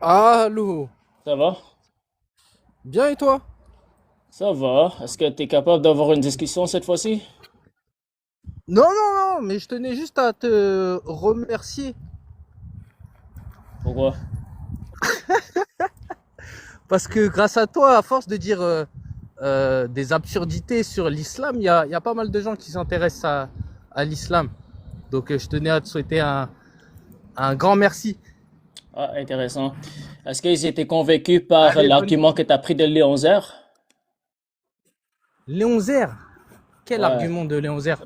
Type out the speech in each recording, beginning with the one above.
Allô, Ça va? bien et toi? Ça va. Est-ce que tu es capable d'avoir une discussion cette fois-ci? Non, non, non, mais je tenais juste à te remercier Pourquoi? parce que grâce à toi, à force de dire des absurdités sur l'islam, il y a pas mal de gens qui s'intéressent à l'islam. Donc je tenais à te souhaiter un grand merci. Ah, intéressant. Est-ce qu'ils étaient convaincus par Allez, bonne l'argument que tu as pris de Léon Zer? Léon Zer. Quel Ouais. argument de Léon Zer?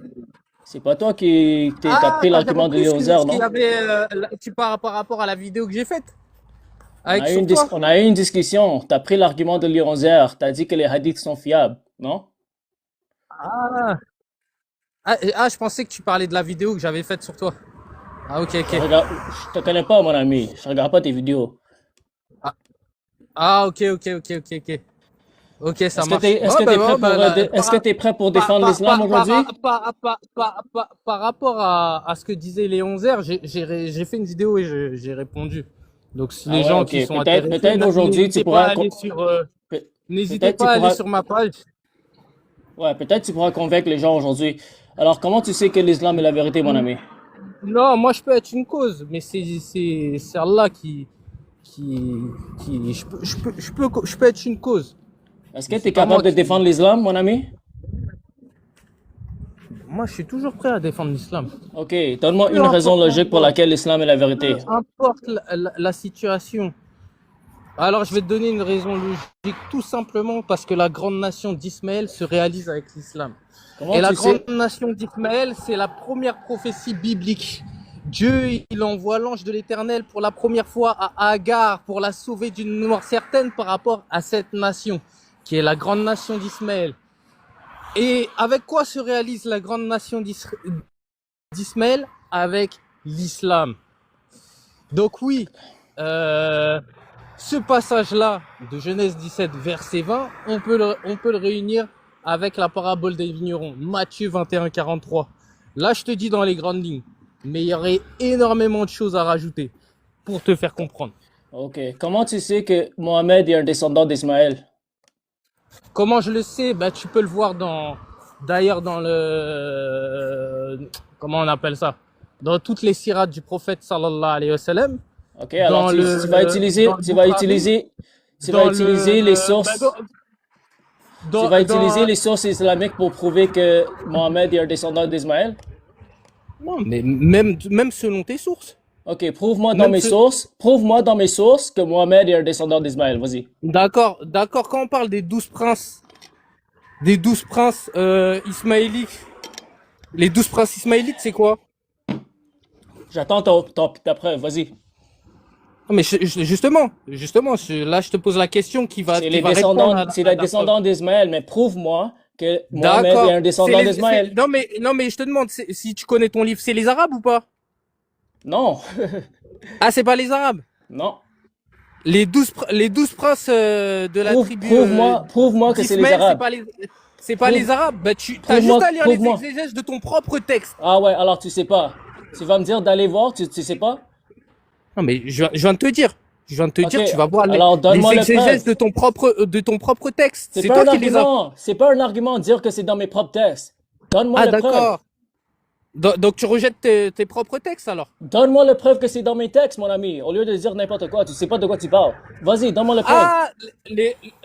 C'est pas toi qui t'as Ah, pris t'avais l'argument de repris Léon ce Zer, qu'il y non? avait tu parles par rapport à la vidéo que j'ai faite avec sur toi? On a eu une discussion. Tu as pris l'argument de Léon Zer. Tu as dit que les hadiths sont fiables, non? Ah. Je pensais que tu parlais de la vidéo que j'avais faite sur toi. Ah, ok, ok. Je te connais pas, mon ami. Je regarde pas tes vidéos. Ah, ok, ok, ok, ok, ok. Ok, ça marche. Est-ce que t'es prêt Bon, pour, est-ce que t'es prêt pour défendre l'islam aujourd'hui? par rapport à ce que disait Léon Zer, j'ai fait une vidéo et j'ai répondu. Donc, si Ah les ouais, gens ok. qui sont intéressés, Peut-être aujourd'hui n'hésitez peut-être tu pas à aller pourras, sur ma page. ouais, peut-être tu pourras convaincre les gens aujourd'hui. Alors, comment tu sais que l'islam est la vérité, mon ami? Non, moi, je peux être une cause, mais c'est Allah qui, je peux être une cause. Est-ce que Mais tu c'est es pas capable moi de qui. défendre l'islam, mon ami? Moi, je suis toujours prêt à défendre l'islam. Ok, donne-moi Peu une raison importe logique pour l'endroit, laquelle l'islam est la peu vérité. importe la situation. Alors, je vais te donner une raison logique, tout simplement parce que la grande nation d'Ismaël se réalise avec l'islam. Comment Et la tu grande sais? nation d'Ismaël, c'est la première prophétie biblique. Dieu, il envoie l'ange de l'Éternel pour la première fois à Agar pour la sauver d'une mort certaine par rapport à cette nation, qui est la grande nation d'Ismaël. Et avec quoi se réalise la grande nation d'Ismaël? Avec l'islam. Donc oui, euh, ce passage-là de Genèse 17, verset 20, on peut le réunir avec la parabole des vignerons, Matthieu 21, 43. Là, je te dis dans les grandes lignes, mais il y aurait énormément de choses à rajouter pour te faire comprendre. Ok, comment tu sais que Mohamed est un descendant d'Ismaël? Comment je le sais? Bah, tu peux le voir d'ailleurs dans le, comment on appelle ça? Dans toutes les sirats du prophète sallallahu alayhi wa sallam, Ok, alors dans le Bukhari, tu vas dans utiliser les le, bah, sources, tu vas utiliser dans, les sources islamiques pour prouver que Mohamed est un descendant d'Ismaël? non, mais même selon tes sources. Ok, Même ce, prouve-moi dans mes sources que Mohamed est un descendant d'Ismaël. Vas-y. d'accord, quand on parle des 12 princes ismaélites, les 12 princes ismaélites, c'est quoi? J'attends ta preuve. Vas-y. Non, mais justement, là, je te pose la question qui va répondre C'est à les ta preuve. descendants d'Ismaël, mais prouve-moi que Mohamed est D'accord. un descendant d'Ismaël. Non, mais je te demande si tu connais ton livre, c'est les Arabes ou pas? Non, Ah, c'est pas les Arabes. non. Les 12 princes de la tribu Prouve-moi que c'est les d'Ismaël, Arabes. c'est pas Prouve, les Arabes. Bah, tu as juste à lire les prouve-moi. exégèses de ton propre texte. Ah ouais, alors tu sais pas. Tu vas me dire d'aller voir, tu sais pas? Non, mais je viens de te dire. Je viens de te Ok, dire, tu vas voir alors les donne-moi la preuve. exégèses de ton propre texte. C'est toi qui les as. C'est pas un argument de dire que c'est dans mes propres textes. Donne-moi Ah, la preuve. d'accord. Donc tu rejettes tes propres textes alors. Donne-moi la preuve que c'est dans mes textes, mon ami. Au lieu de dire n'importe quoi, tu sais pas de quoi tu parles. Vas-y, donne-moi la preuve. Ah,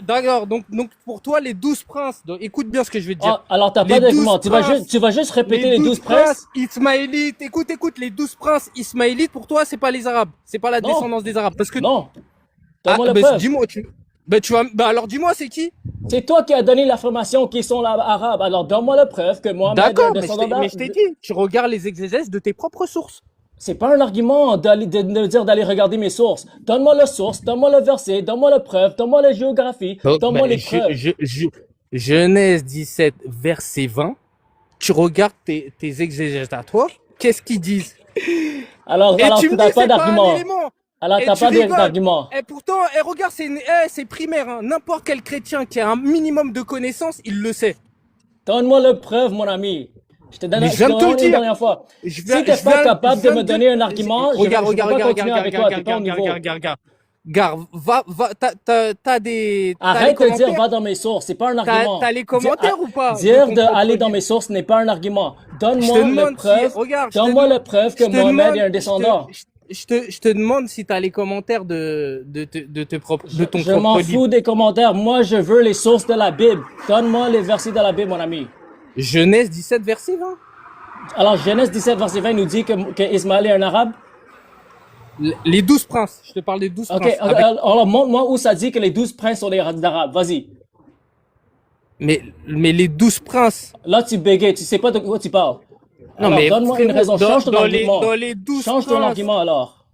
d'accord. Donc pour toi, les 12 princes, écoute bien ce que je vais te dire. Ah, alors t'as pas Les 12 d'argument. princes, Tu vas juste les répéter les 12 12 princes? princes ismaélites, écoute, les 12 princes ismaélites, pour toi, c'est pas les Arabes. C'est pas la Non, descendance des Arabes. Parce que, non. ah, Donne-moi la bah, preuve. dis-moi, alors dis-moi, c'est qui? C'est toi qui as donné l'affirmation qu'ils sont là, arabes. Alors donne-moi la preuve que Mohamed est un D'accord, descendant mais je t'ai dit, tu regardes les exégèses de tes propres sources. C'est pas un argument de dire d'aller regarder mes sources. Donne-moi la source, donne-moi le verset, donne-moi la preuve, donne-moi la géographie, Donc, bah, donne-moi les preuves. Genèse 17, verset 20, tu regardes tes exégèses à toi, qu'est-ce qu'ils disent? Et Alors tu tu me n'as dis, pas c'est pas un d'argument. élément. Alors Et t'as tu pas rigoles. d'argument. Et pourtant, regarde, c'est primaire, hein. N'importe quel chrétien qui a un minimum de connaissances, il le sait. Donne-moi la preuve, mon ami. Mais je Je te viens de te le demande une dire. dernière fois. Si t'es pas Je capable de viens me de te... donner un argument, Regarde, je vais regarde, pas regarde, continuer regarde, avec regarde, toi. T'es regarde, pas au regarde, regarde, niveau. regarde, regarde. Gare, t'as les Arrête de dire commentaires, va dans mes sources, c'est pas un argument. t'as les commentaires ou pas de Dire ton propre d'aller dans livre? mes sources n'est pas un argument. Je te demande si, regarde, Donne-moi le preuve que je te Mohamed est demande, un descendant. je te demande si t'as les commentaires de ton Je m'en propre livre. fous des commentaires. Moi, je veux les sources de la Bible. Donne-moi les versets de la Bible, mon ami. Genèse 17, verset 20. Alors, Genèse 17, verset 20 nous dit que Ismaël est un arabe. Les 12 princes. Je te parle des 12 Ok, princes. alors montre-moi où ça dit que les 12 princes sont des arabes. Vas-y. Mais les 12 princes. Là, tu bégayes, tu sais pas de quoi tu parles. Non, Alors, mais donne-moi une raison. Change ton argument. dans les 12 Change ton princes. argument alors.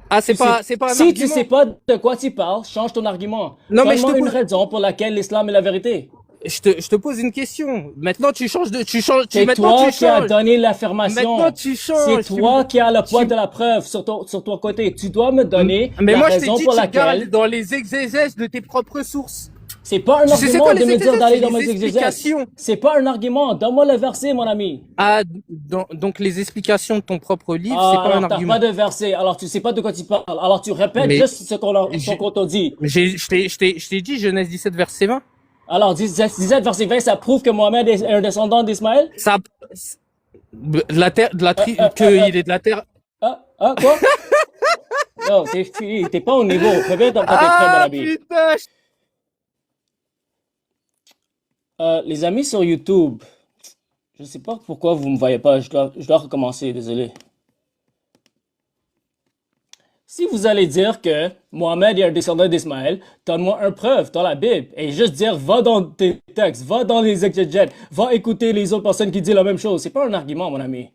Ah, Tu sais- c'est pas un si tu argument. sais pas de quoi tu parles, change ton argument. Non, mais je Donne-moi te une pose, raison pour laquelle l'islam est la vérité. je te pose une question. Maintenant, tu changes de, tu changes, tu, C'est maintenant, toi tu qui as changes. donné l'affirmation. Maintenant, tu C'est changes. toi qui as le poids tu- de la preuve sur ton côté. Tu dois me donner Mais la moi, je t'ai raison dit, pour tu regardes laquelle. dans les exégèses de tes propres sources. C'est pas un Tu sais, c'est argument quoi de les me dire exégèses? d'aller C'est dans les mes exégèses. explications. C'est pas un argument. Donne-moi le verset, mon ami. Ah, donc les explications de ton propre livre, c'est Ah, pas un alors t'as argument. pas de verset. Alors tu sais pas de quoi tu parles. Alors tu répètes Mais juste ce j'ai- qu'on t'a dit. je t'ai dit Genèse 17, verset 20. Alors 17 verset 20, ça prouve que Mohamed est un descendant d'Ismaël? Ça, de la terre, que il est de la terre. Quoi? Non, t'es pas au niveau. Répète encore tes frères, mon Ah, ami. putain! Les amis sur YouTube, je sais pas pourquoi vous me voyez pas. Je dois recommencer, désolé. Si vous allez dire que Mohamed est un descendant d'Ismaël, donne-moi une preuve dans la Bible. Et juste dire, va dans tes textes, va dans les exégètes, va écouter les autres personnes qui disent la même chose. C'est pas un argument, mon ami.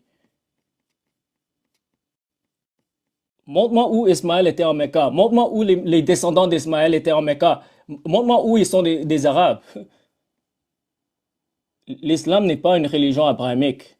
Montre-moi où Ismaël était en Mecca. Montre-moi où les descendants d'Ismaël étaient en Mecca. Montre-moi où ils sont des Arabes. L'islam n'est pas une religion abrahamique.